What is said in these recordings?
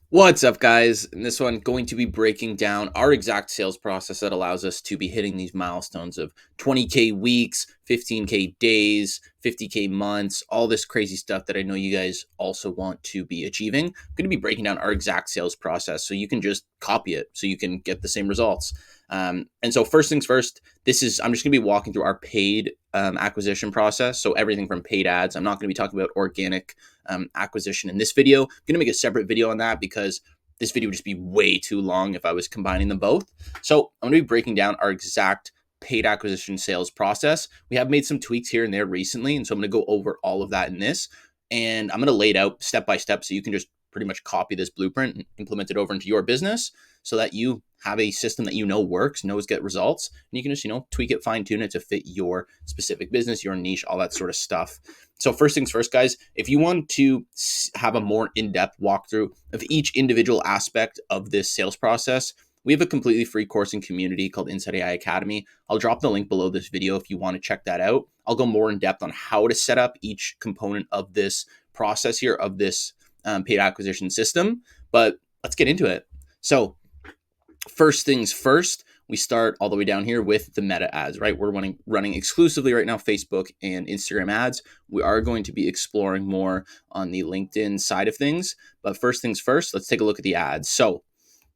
What's up, guys? In this one, going to be breaking down our exact sales process that allows us to be hitting these milestones of 20K weeks, 15K days, 50K months, all this crazy stuff that I know you guys also want to be achieving. I'm going to be breaking down our exact sales process so you can just copy it so you can get the same results. And so, first things first, I'm just going to be walking through our paid acquisition process. So, everything from paid ads. I'm not going to be talking about organic acquisition in this video. I'm going to make a separate video on that because this video would just be way too long if I was combining them both. So I'm going to be breaking down our exact paid acquisition sales process. We have made some tweaks here and there recently, and so I'm going to go over all of that in this. And I'm going to lay it out step by step so you can just pretty much copy this blueprint and implement it over into your business so that you have a system that you know works, knows get results, and you can just, tweak it, fine tune it to fit your specific business, your niche, all that sort of stuff. So first things first, guys, if you want to have a more in-depth walkthrough of each individual aspect of this sales process, we have a completely free course and community called Inside AI Academy. I'll drop the link below this video if you want to check that out. I'll go more in depth on how to set up each component of this process here, of this paid acquisition system, but let's get into it. So first things first, we start all the way down here with the meta ads, right? We're running exclusively right now Facebook and Instagram ads. We are going to be exploring more on the LinkedIn side of things. But first things first, let's take a look at the ads. So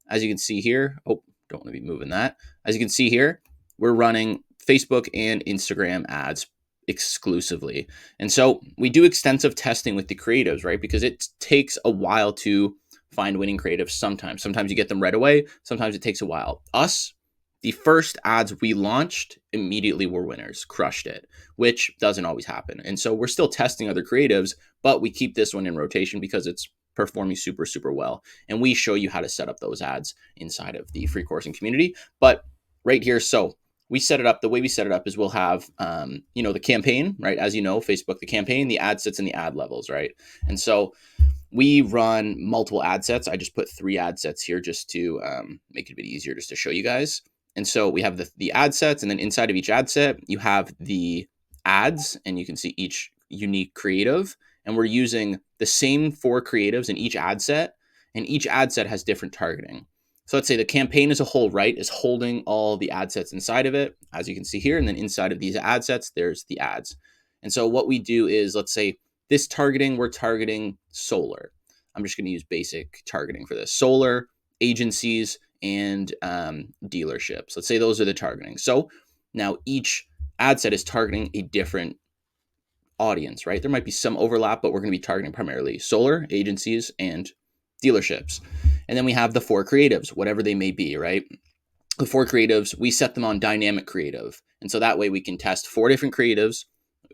as you can see here, don't want to be moving that. As you can see here, we're running Facebook and Instagram ads exclusively. And so we do extensive testing with the creatives, right? Because it takes a while to find winning creatives sometimes. Sometimes you get them right away. Sometimes it takes a while. The first ads we launched immediately were winners, crushed it, which doesn't always happen. And so we're still testing other creatives, but we keep this one in rotation because it's performing super, super well. And we show you how to set up those ads inside of the free course and community. But right here, so we set it up. The way we set it up is we'll have, the campaign, right? As you know, Facebook, the campaign, the ad sets, and the ad levels, right? And so we run multiple ad sets. I just put 3 ad sets here just to make it a bit easier just to show you guys. And so we have the ad sets, and then inside of each ad set, you have the ads, and you can see each unique creative. And we're using the same 4 creatives in each ad set, and each ad set has different targeting. So let's say the campaign as a whole, right, is holding all the ad sets inside of it, as you can see here. And then inside of these ad sets, there's the ads. And so what we do is, let's say this targeting, we're targeting solar. I'm just going to use basic targeting for this. Solar, agencies, and dealerships. Let's say those are the targeting. So now each ad set is targeting a different audience, right? There might be some overlap, but we're going to be targeting primarily solar, agencies, and dealerships. And then we have the 4 creatives, whatever they may be, right? The 4 creatives, we set them on dynamic creative. And so that way we can test 4 different creatives,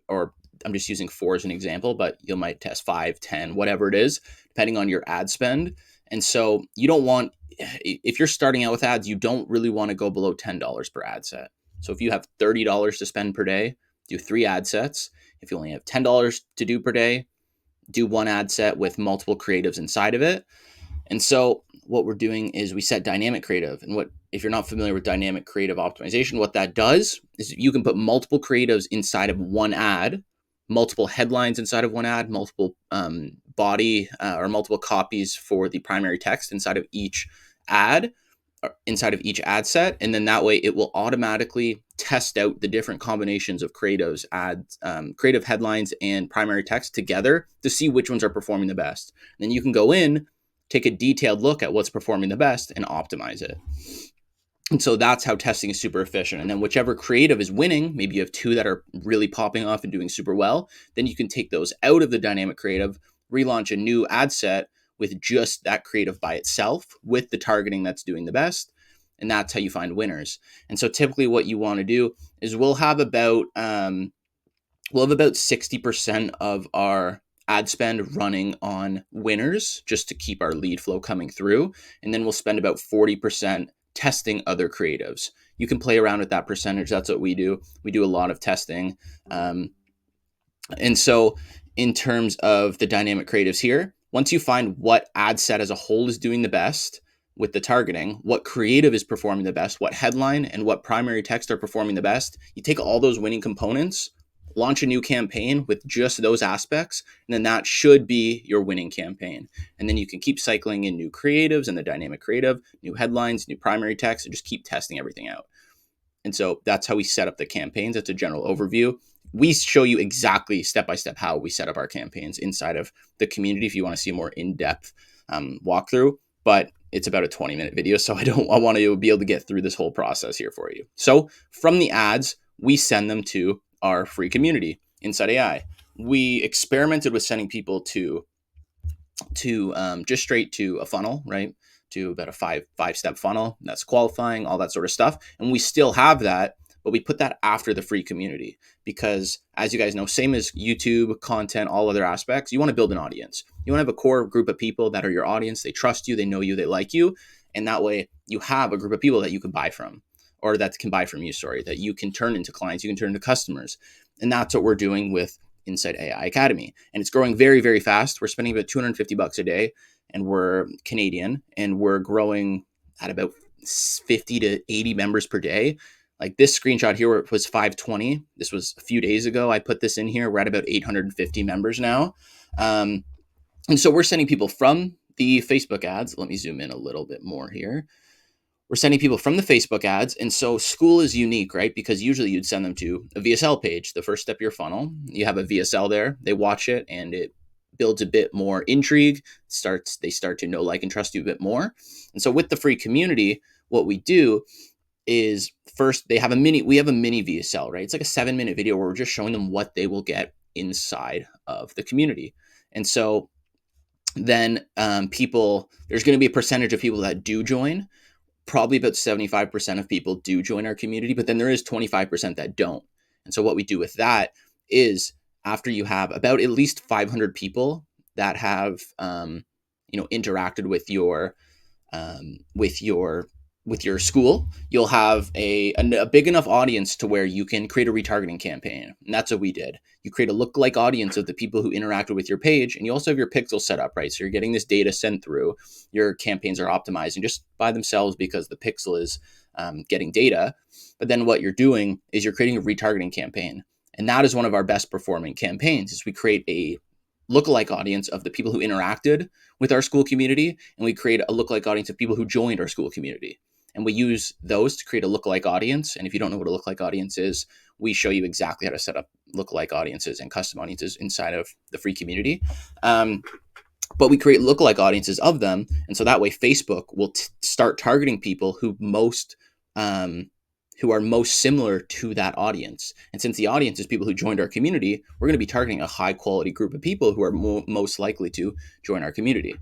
or I'm just using 4 as an example, but you might test 5, 10, whatever it is, depending on your ad spend. And so you don't want, if you're starting out with ads, you don't really want to go below $10 per ad set. So if you have $30 to spend per day, do 3 ad sets. If you only have $10 to do per day, do 1 ad set with multiple creatives inside of it. And so what we're doing is we set dynamic creative. And if you're not familiar with dynamic creative optimization, what that does is you can put multiple creatives inside of one ad, multiple headlines inside of one ad, multiple body or multiple copies for the primary text inside of each ad, inside of each ad set. And then that way it will automatically test out the different combinations of creatives, ads, creative headlines, and primary text together to see which ones are performing the best. And then you can go in, take a detailed look at what's performing the best and optimize it. And so that's how testing is super efficient. And then whichever creative is winning, maybe you have 2 that are really popping off and doing super well, then you can take those out of the dynamic creative, relaunch a new ad set with just that creative by itself with the targeting that's doing the best. And that's how you find winners. And so typically what you want to do is we'll have about 60% of our ad spend running on winners just to keep our lead flow coming through. And then we'll spend about 40% testing other creatives. You can play around with that percentage. That's what we do. We do a lot of testing. And so in terms of the dynamic creatives here, once you find what ad set as a whole is doing the best with the targeting, what creative is performing the best, what headline and what primary text are performing the best, you take all those winning components, launch a new campaign with just those aspects, and then that should be your winning campaign. And then you can keep cycling in new creatives and the dynamic creative, new headlines, new primary text, and just keep testing everything out. And so that's how we set up the campaigns. That's a general overview. We show you exactly step-by-step how we set up our campaigns inside of the community if you want to see a more in-depth walkthrough. But it's about a 20-minute video, so I want to be able to get through this whole process here for you. So from the ads, we send them to our free community, Insight AI. We experimented with sending people to just straight to a funnel, right? To about a five-step funnel. That's qualifying, all that sort of stuff. And we still have that, but we put that after the free community because, as you guys know, same as YouTube, content, all other aspects, you want to build an audience. You want to have a core group of people that are your audience. They trust you, they know you, they like you. And that way you have a group of people that you can buy from, or that can buy from you, that you can turn into clients, you can turn into customers. And that's what we're doing with Insight AI Academy. And it's growing very, very fast. We're spending about $250 a day, and we're Canadian, and we're growing at about 50 to 80 members per day. Like this screenshot here was 520. This was a few days ago. I put this in here. We're at about 850 members now. And so we're sending people from the Facebook ads. Let me zoom in a little bit more here. We're sending people from the Facebook ads. And so school is unique, right? Because usually you'd send them to a VSL page, the first step of your funnel. You have a VSL there, they watch it, and it builds a bit more intrigue. They start to know, like, and trust you a bit more. And so with the free community, what we do is first we have a mini VSL, right? It's like a 7-minute video where we're just showing them what they will get inside of the community. And so then there's going to be a percentage of people that do join. Probably about 75% of people do join our community, but then there is 25% that don't. And so what we do with that is, after you have about at least 500 people that have, interacted with your school, you'll have a big enough audience to where you can create a retargeting campaign. And that's what we did. You create a lookalike audience of the people who interacted with your page, and you also have your pixel set up, right? So you're getting this data sent through. Your campaigns are optimizing just by themselves because the pixel is getting data. But then what you're doing is you're creating a retargeting campaign. And that is one of our best performing campaigns, is we create a lookalike audience of the people who interacted with our school community, and we create a lookalike audience of people who joined our school community. And we use those to create a lookalike audience. And if you don't know what a lookalike audience is, we show you exactly how to set up lookalike audiences and custom audiences inside of the free community. But we create lookalike audiences of them. And so that way Facebook will start targeting people who are most similar to that audience. And since the audience is people who joined our community, we're going to be targeting a high quality group of people who are most likely to join our community.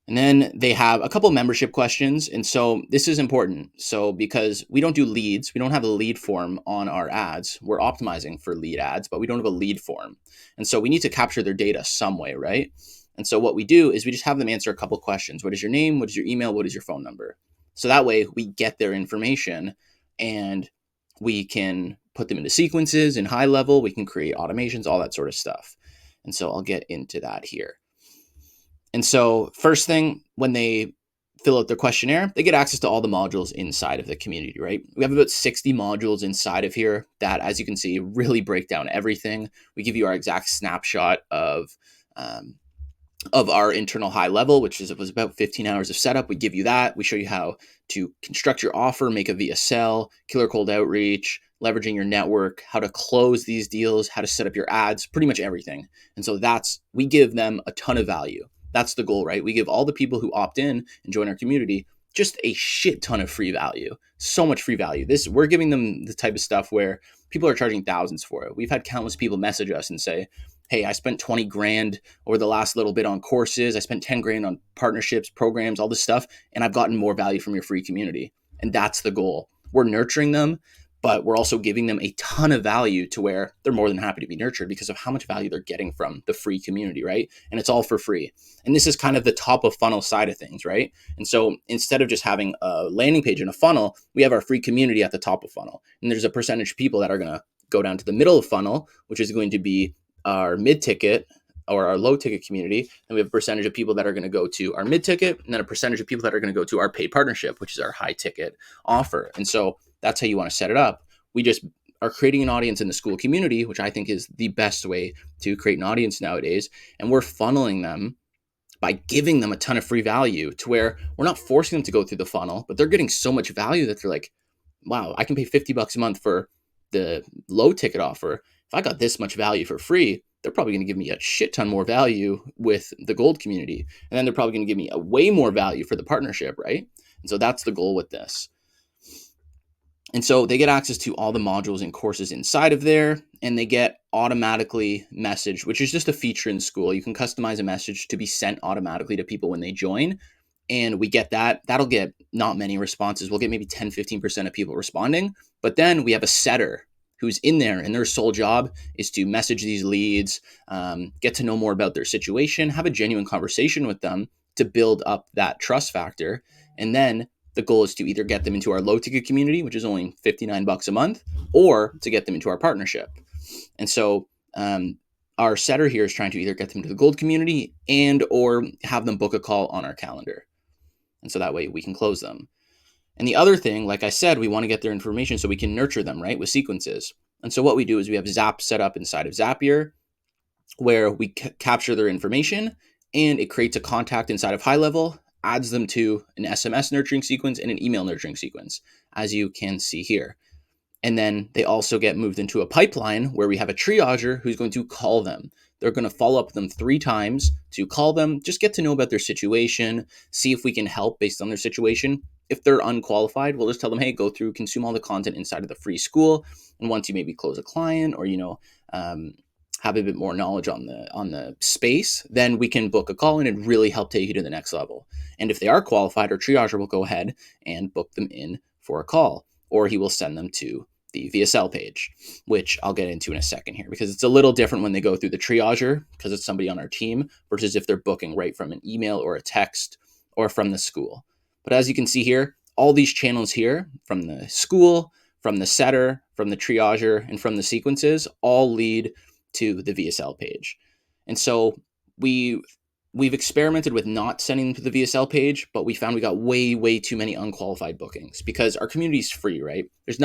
And then they have a couple membership questions. And so this is important. So because we don't do leads, we don't have a lead form on our ads. We're optimizing for lead ads, but we don't have a lead form. And so we need to capture their data some way, right? And so what we do is we just have them answer a couple questions. What is your name? What is your email? What is your phone number? So that way we get their information and we can put them into sequences in high level. We can create automations, all that sort of stuff. And so I'll get into that here. And so first thing, when they fill out their questionnaire, they get access to all the modules inside of the community, right? We have about 60 modules inside of here that, as you can see, really break down everything. We give you our exact snapshot of our internal high level, which was about 15 hours of setup. We give you that. We show you how to construct your offer, make a VSL, killer cold outreach, leveraging your network, how to close these deals, how to set up your ads, pretty much everything. And so we give them a ton of value. That's the goal, right? We give all the people who opt in and join our community just a shit ton of free value. So much free value. We're giving them the type of stuff where people are charging thousands for it. We've had countless people message us and say, hey, I spent 20 grand over the last little bit on courses. I spent 10 grand on partnerships, programs, all this stuff, and I've gotten more value from your free community. And that's the goal. We're nurturing them, but we're also giving them a ton of value to where they're more than happy to be nurtured because of how much value they're getting from the free community, right? And it's all for free. And this is kind of the top of funnel side of things, right? And so instead of just having a landing page and a funnel, we have our free community at the top of funnel. And there's a percentage of people that are going to go down to the middle of funnel, which is going to be our mid-ticket or our low-ticket community. And we have a percentage of people that are going to go to our mid-ticket, and then a percentage of people that are going to go to our paid partnership, which is our high-ticket offer. And so that's how you want to set it up. are creating an audience in the Skool community, which I think is the best way to create an audience nowadays. And we're funneling them by giving them a ton of free value to where we're not forcing them to go through the funnel, but they're getting so much value that they're like, wow, I can pay $50 a month for the low ticket offer. If I got this much value for free, they're probably going to give me a shit ton more value with the gold community. And then they're probably going to give me a way more value for the partnership, right? And so that's the goal with this. And so they get access to all the modules and courses inside of there, and they get automatically messaged, which is just a feature in Skool. You can customize a message to be sent automatically to people when they join. And we get that. That'll get not many responses. We'll get maybe 10, 15% of people responding. But then we have a setter who's in there, and their sole job is to message these leads, get to know more about their situation, have a genuine conversation with them to build up that trust factor. And then the goal is to either get them into our low ticket community, which is only $59 a month, or to get them into our partnership. And so our setter here is trying to either get them to the gold community and or have them book a call on our calendar. And so that way we can close them. And the other thing, like I said, we want to get their information so we can nurture them, right, with sequences. And so what we do is we have Zap set up inside of Zapier where we capture their information, and it creates a contact inside of High Level, adds them to an SMS nurturing sequence and an email nurturing sequence, as you can see here. And then they also get moved into a pipeline where we have a triager who's going to call them. They're going to follow up with them 3 times to call them, just get to know about their situation, see if we can help based on their situation. If they're unqualified, we'll just tell them, hey, go through, consume all the content inside of the free Skool. And once you maybe close a client or, have a bit more knowledge on the space, then we can book a call and it really help take you to the next level. And if they are qualified, our triager will go ahead and book them in for a call, or he will send them to the VSL page, which I'll get into in a second here, because it's a little different when they go through the triager because it's somebody on our team versus if they're booking right from an email or a text or from the Skool. But as you can see here, all these channels here from the Skool, from the setter, from the triager, and from the sequences all lead to the VSL page. And so we've experimented with not sending them to the VSL page, but we found we got way too many unqualified bookings because our community is free, right? There's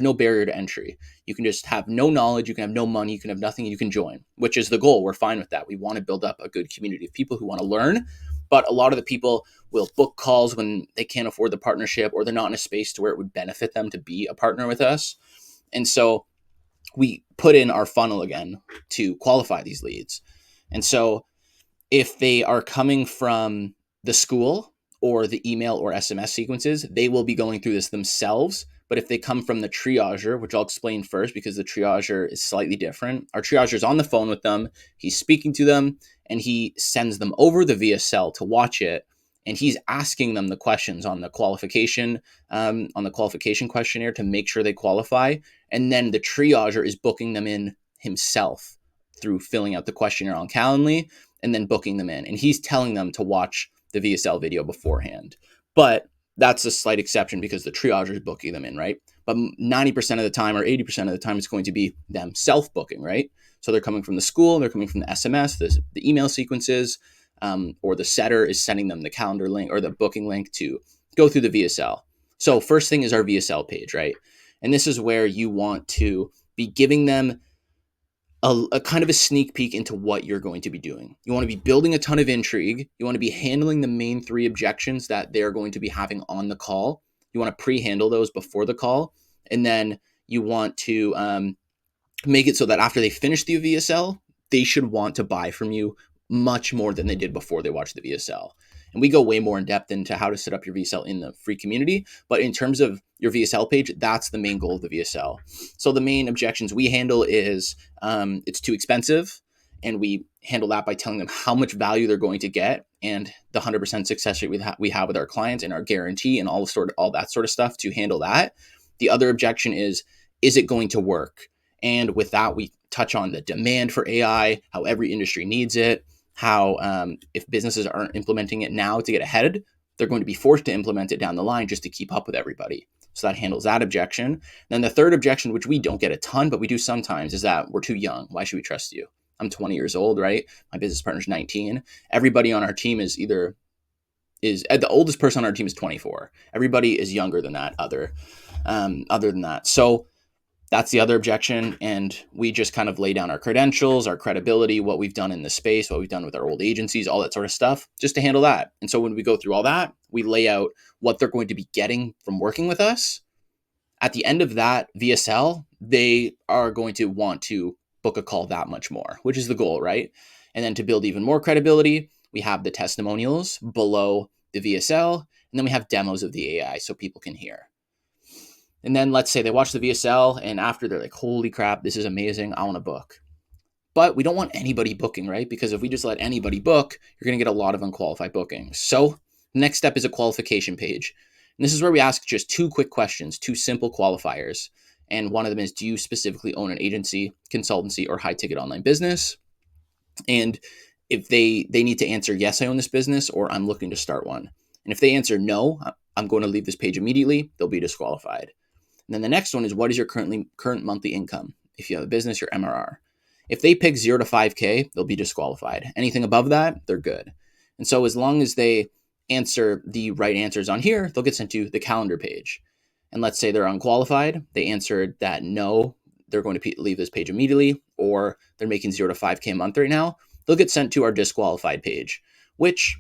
no barrier to entry. You can just have no knowledge, you can have no money, you can have nothing, you can join, which is the goal. We're fine with that. We want to build up a good community of people who want to learn, but a lot of the people will book calls when they can't afford the partnership or they're not in a space to where it would benefit them to be a partner with us. And so we put in our funnel again to qualify these leads. And so if they are coming from the Skool or the email or SMS sequences, they will be going through this themselves. But if they come from the triager, which I'll explain first because the triager is slightly different, our triager is on the phone with them, he's speaking to them, and he sends them over the VSL to watch it. And he's asking them the questions on the qualification questionnaire to make sure they qualify. And then the triager is booking them in himself through filling out the questionnaire on Calendly and then booking them in. And he's telling them to watch the VSL video beforehand. But that's a slight exception because the triager is booking them in, right? But 90% of the time or 80% of the time, it's going to be them self-booking, right? So they're coming from the Skool, they're coming from the SMS, the email sequences, or the setter is sending them the calendar link or the booking link to go through the VSL. So first thing is our VSL page, right? And this is where you want to be giving them a kind of a sneak peek into what you're going to be doing. You want to be building a ton of intrigue. You want to be handling the main 3 objections that they're going to be having on the call. You want to pre-handle those before the call. And then you want to make it so that after they finish the VSL, they should want to buy from you much more than they did before they watched the VSL. And we go way more in depth into how to set up your VSL in the free community. But in terms of your VSL page, that's the main goal of the VSL. So the main objections we handle is it's too expensive. And we handle that by telling them how much value they're going to get and the 100% success rate we have with our clients and our guarantee and all that sort of stuff to handle that. The other objection is it going to work? And with that, we touch on the demand for AI, how every industry needs it, how if businesses aren't implementing it now to get ahead, they're going to be forced to implement it down the line just to keep up with everybody. So that handles that objection. Then the third objection, which we don't get a ton, but we do sometimes, is that we're too young. Why should we trust you? I'm 20 years old, right? My business partner's 19. Everybody on our team is the oldest person on our team is 24. Everybody is younger than that, other than that. So That's the other objection. And we just kind of lay down our credentials, our credibility, what we've done in the space, what we've done with our old agencies, all that sort of stuff, just to handle that. And so when we go through all that, we lay out what they're going to be getting from working with us. At the end of that VSL, they are going to want to book a call that much more, which is the goal, right? And then to build even more credibility, we have the testimonials below the VSL, and then we have demos of the AI so people can hear. And then let's say they watch the VSL, and after they're like, holy crap, this is amazing, I want to book. But we don't want anybody booking, right? Because if we just let anybody book, you're going to get a lot of unqualified bookings. So the next step is a qualification page. And this is where we ask just 2 quick questions, 2 simple qualifiers. And one of them is, do you specifically own an agency, consultancy, or high ticket online business? And if they need to answer, yes, I own this business, or I'm looking to start one. And if they answer no, I'm going to leave this page immediately, they'll be disqualified. And then the next one is, what is your current monthly income? If you have a business, your MRR. If they pick 0 to 5K, they'll be disqualified. Anything above that, they're good. And so as long as they answer the right answers on here, they'll get sent to the calendar page. And let's say they're unqualified. They answered that no, they're going to leave this page immediately, or they're making 0 to 5K a month right now. They'll get sent to our disqualified page, which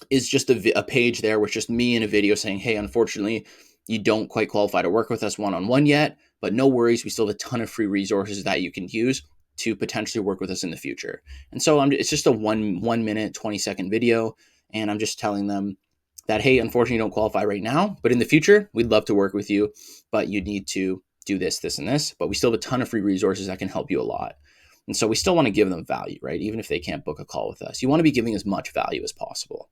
is just a page there with just me in a video saying, hey, unfortunately, you don't quite qualify to work with us one-on-one yet, but no worries. We still have a ton of free resources that you can use to potentially work with us in the future. And so it's just a 1 minute, 20-second video. And I'm just telling them that, hey, unfortunately, you don't qualify right now, but in the future, we'd love to work with you, but you need to do this, this, and this. But we still have a ton of free resources that can help you a lot. And so we still want to give them value, right? Even if they can't book a call with us, you want to be giving as much value as possible.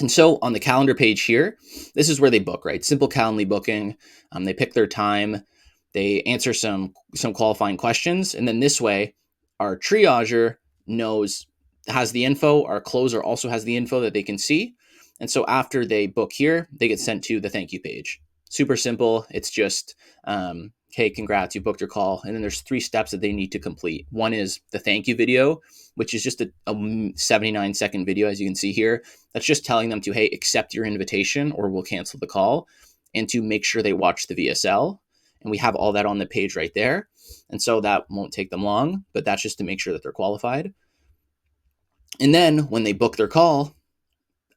And so on the calendar page here, this is where they book, right? Simple Calendly booking. They pick their time. They answer some qualifying questions. And then this way, our triager has the info. Our closer also has the info that they can see. And so after they book here, they get sent to the thank you page. Super simple. It's just, hey, congrats, you booked your call. And then there's 3 steps that they need to complete. One is the thank you video, which is just a 79-second video, as you can see here. That's just telling them to, hey, accept your invitation or we'll cancel the call, and to make sure they watch the VSL. And we have all that on the page right there. And so that won't take them long, but that's just to make sure that they're qualified. And then when they book their call,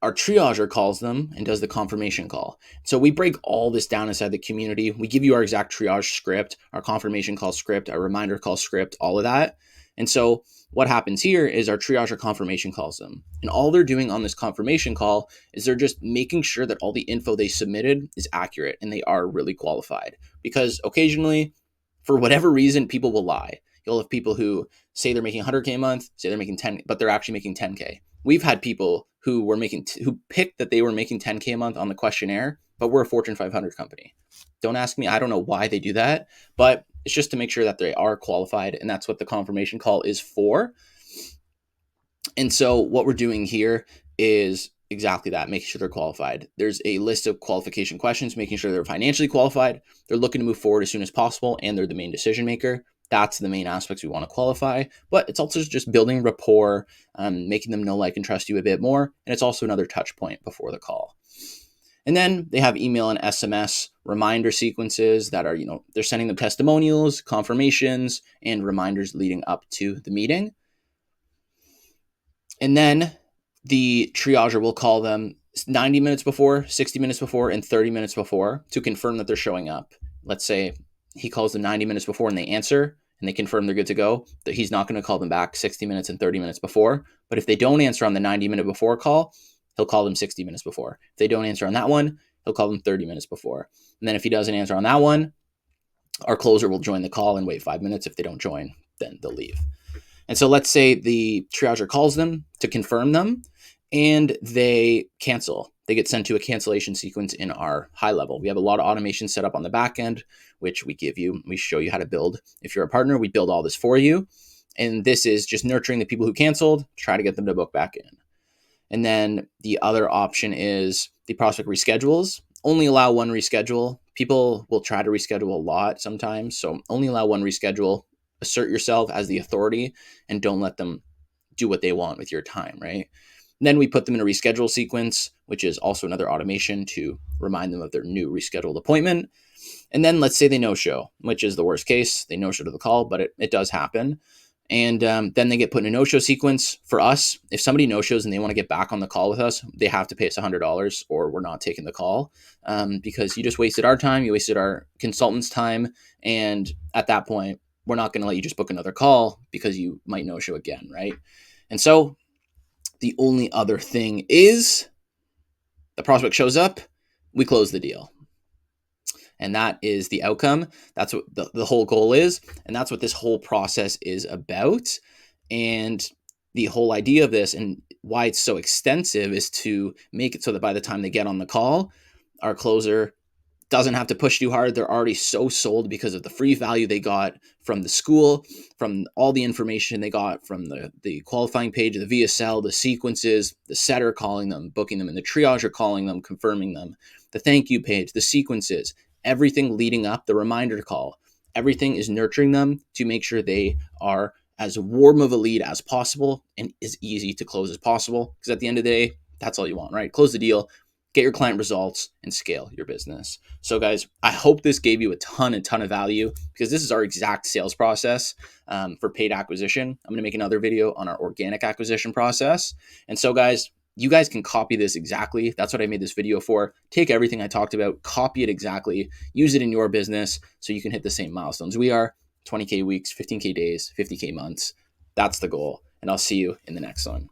our triager calls them and does the confirmation call. So we break all this down inside the community. We give you our exact triage script, our confirmation call script, our reminder call script, all of that. And so what happens here is our triager confirmation calls them. And all they're doing on this confirmation call is they're just making sure that all the info they submitted is accurate and they are really qualified. Because occasionally, for whatever reason, people will lie. You'll have people who say they're making 100K a month, say they're making 10, but they're actually making 10K. We've had people who picked that they were making 10K a month on the questionnaire, but we're a Fortune 500 company. Don't ask me. I don't know why they do that, but it's just to make sure that they are qualified. And that's what the confirmation call is for. And so what we're doing here is exactly that, making sure they're qualified. There's a list of qualification questions, making sure they're financially qualified, they're looking to move forward as soon as possible, and they're the main decision maker. That's the main aspects we want to qualify, but it's also just building rapport, making them know, like, and trust you a bit more. And it's also another touch point before the call. And then they have email and SMS reminder sequences that are, they're sending them testimonials, confirmations, and reminders leading up to the meeting. And then the triager will call them 90 minutes before, 60 minutes before, and 30 minutes before to confirm that they're showing up. Let's say he calls them 90 minutes before and they answer and they confirm they're good to go, that he's not going to call them back 60 minutes and 30 minutes before. But if they don't answer on the 90-minute before call, he'll call them 60 minutes before. If they don't answer on that one, he'll call them 30 minutes before. And then if he doesn't answer on that one, our closer will join the call and wait 5 minutes. If they don't join, then they'll leave. And so let's say the triager calls them to confirm them and they cancel. They get sent to a cancellation sequence in our high level. We have a lot of automation set up on the back end, which we give you. We show you how to build. If you're a partner, we build all this for you. And this is just nurturing the people who canceled, try to get them to book back in. And then the other option is the prospect reschedules. Only allow 1 reschedule. People will try to reschedule a lot sometimes. So only allow 1 reschedule. Assert yourself as the authority and don't let them do what they want with your time, right? And then we put them in a reschedule sequence, which is also another automation to remind them of their new rescheduled appointment. And then let's say they no show, which is the worst case. They no show to the call, but it does happen. And then they get put in a no show sequence. For us, if somebody no shows and they want to get back on the call with us, they have to pay us $100 or we're not taking the call, because you just wasted our time, you wasted our consultant's time. And at that point, we're not going to let you just book another call because you might no show again, right? And so the only other thing is the prospect shows up, we close the deal. And that is the outcome. That's what the whole goal is. And that's what this whole process is about. And the whole idea of this and why it's so extensive is to make it so that by the time they get on the call, our closer doesn't have to push too hard. They're already so sold because of the free value they got from the school, from all the information they got from the qualifying page, the VSL, the sequences, the setter calling them, booking them, and the triager calling them, confirming them, the thank you page, the sequences, everything leading up, the reminder call, everything is nurturing them to make sure they are as warm of a lead as possible and as easy to close as possible. Because at the end of the day, that's all you want, right? Close the deal, get your client results, and scale your business. So guys, I hope this gave you a ton of value, because this is our exact sales process for paid acquisition. I'm going to make another video on our organic acquisition process. And so guys, you guys can copy this exactly. That's what I made this video for. Take everything I talked about, copy it exactly, use it in your business so you can hit the same milestones we are: 20K weeks, 15K days, 50K months. That's the goal. And I'll see you in the next one.